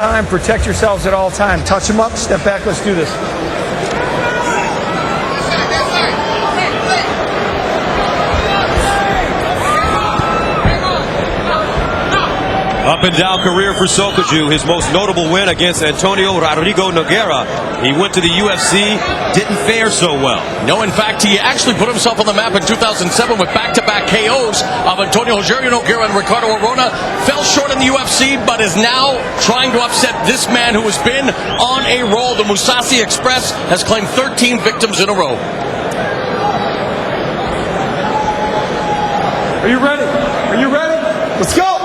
Protect yourselves at all times. Touch them up, step back, let's do this. Up and down career for Sokoudjou. His most notable win against Antonio Rodrigo Nogueira. He went to the UFC, didn't fare so well. No, in fact, he actually put himself on the map in 2007 with back-to-back KOs of Antonio Nogueira and Ricardo Arona. Fell short in the UFC, but is now trying to upset this man who has been on a roll. The mous1 Express has claimed 13 victims in a row. Are you ready? Are you ready? Let's go!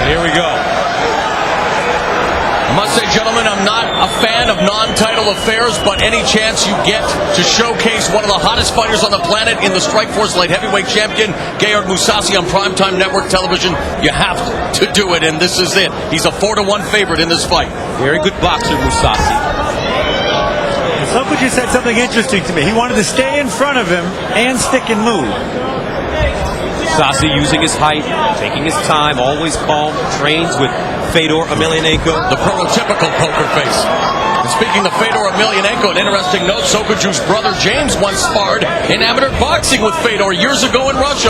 Here we go. I must say, gentlemen, I'm not a fan of non-title affairs, but any chance you get to showcase one of the hottest fighters on the planet in the Strikeforce light heavyweight champion, Gegard Mousasi, on primetime network television, you have to do it, and this is it. He's a 4-1 favorite in this fight. Very good boxer, Mousasi. Sokoudjou said something interesting to me. He wanted to stay in front of him and stick and move. Mousasi using his height, taking his time, always calm, trains with Fedor Emelianenko. The prototypical poker face. And speaking of Fedor Emelianenko, an interesting note, Sokoudjou's brother James once sparred in amateur boxing with Fedor years ago in Russia.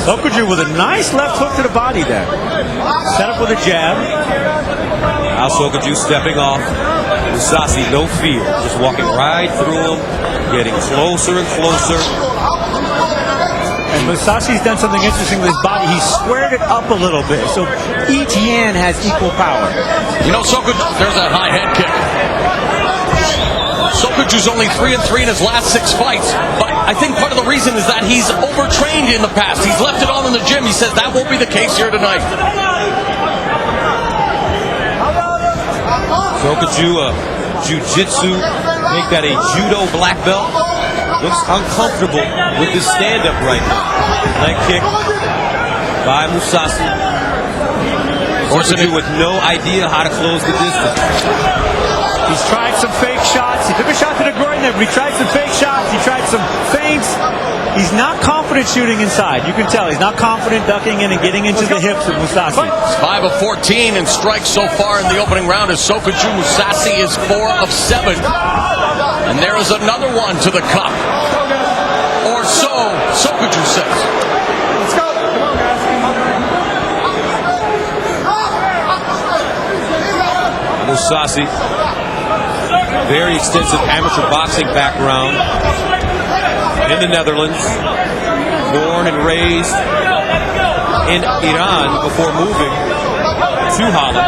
Sokoudjou with a nice left hook to the body there. Set up with a jab. Now Sokoudjou stepping off. Mousasi, no fear, just walking right through him, getting closer and closer. And Mousasi's done something interesting with his body. He squared it up a little bit, so each hand has equal power. You know, there's that high head kick. Sokoudjou's only 3-3 in his last 6 fights, but I think part of the reason is that he's overtrained in the past. He's left it all in the gym. He says that won't be the case here tonight. Sokoudjou, jiu-jitsu, make that a judo black belt. Looks uncomfortable with his stand-up right now. Leg kick by Mousasi. Sokoudjou with no idea how to close the distance. He's tried some fake shots. He took a shot to the groin there, but he tried some fake shots. He tried some feints. He's not confident shooting inside. You can tell he's not confident ducking in and getting into the hips of Mousasi. 5 of 14 in strikes so far in the opening round as Sokoudjou. Mousasi is 4 of 7. And there is another one to the cup. Or so Sokoudjou says. Let's go! Come on, guys. Mousasi, very extensive amateur boxing background in the Netherlands. Born and raised in Iran before moving to Holland.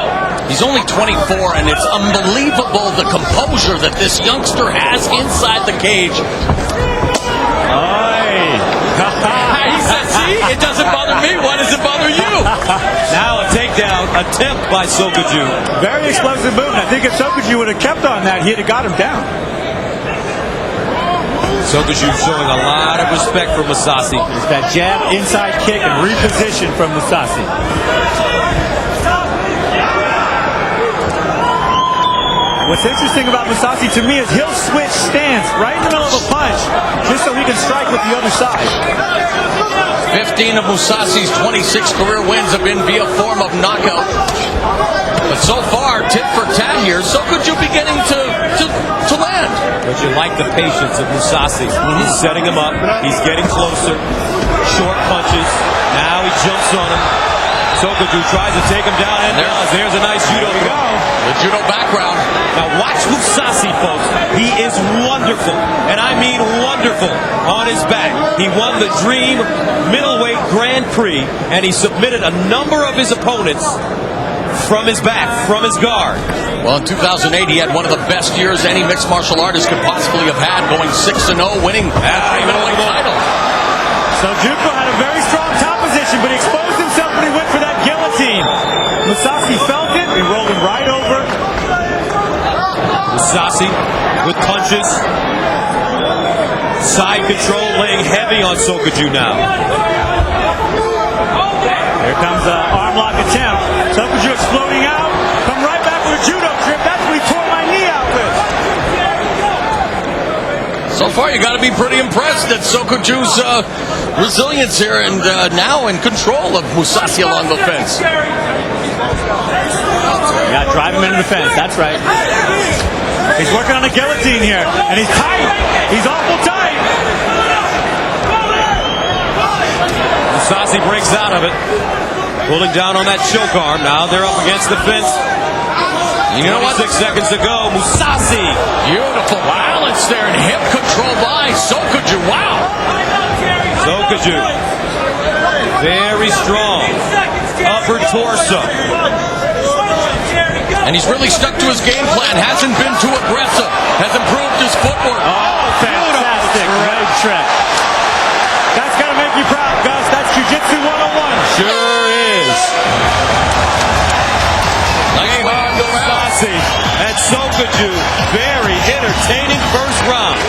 He's only 24, and it's unbelievable the composure that this youngster has inside the cage. He said, see, it doesn't bother me. Why does it bother you? Now a takedown attempt by Sokoudjou. Very explosive movement. I think if Sokoudjou would have kept on that, he'd have got him down. Sokoudjou showing a lot of respect for Mousasi. It's that jab, inside kick, and reposition from Mousasi. What's interesting about Mousasi to me is he'll switch stance right in the middle of a punch just so he can strike with the other side. 15 of Mousasi's 26 career wins have been via form of knockout. But so far, tit for tat here, Sokoudjou beginning to land. But you like the patience of Mousasi. He's setting him up. He's getting closer. Short punches. Now he jumps on him. Sokoudjou tries to take him down, and there's a nice judo throw. The judo background. Now watch Mousasi, folks. He is wonderful, and I mean wonderful, on his back. He won the Dream Middleweight Grand Prix, and he submitted a number of his opponents from his back, from his guard. Well, in 2008, he had one of the best years any mixed martial artist could possibly have had, going 6-0, winning the middleweight title. So Juco had a very strong top position, but he exposed himself when he went for that guillotine. Mousasi felt it, he rolled him right over. Mousasi with punches. Side control, laying heavy on Sokoudjou now. Here comes an arm lock attempt. Sokoudjou exploding out. Come right back with a judo trip. That's what he tore my knee out with. So far, you got to be pretty impressed at Sokoudjou's resilience here, and now in control of Mousasi along the fence. him into the fence. That's right. He's working on a guillotine here, and he's tight. He's awful tight. Mousasi breaks out of it, pulling down on that choke arm. Now they're up against the fence. You know what? 6 seconds to go. Mousasi. Beautiful balance there and hip control by Sokoudjou. Wow. Sokoudjou. Very strong. Upper torso. And he's really stuck to his game plan. Hasn't been too aggressive. Has improved his footwork. Oh, fantastic leg trick. That's got to make you proud, Gus. That's Jiu-Jitsu 101. Sure is. Mousasi and Sokoudjou. Very entertaining first round.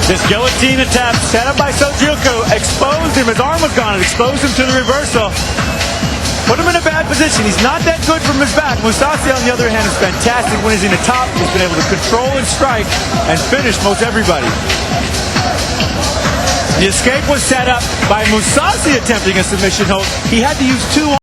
This guillotine attack set up by Sokoudjou exposed him. His arm was gone. It exposed him to the reversal. Put him in a bad position. He's not that good from his back. Mousasi, on the other hand, is fantastic when he's in the top. He's been able to control and strike and finish most everybody. The escape was set up by Mousasi attempting a submission hold. He had to use 2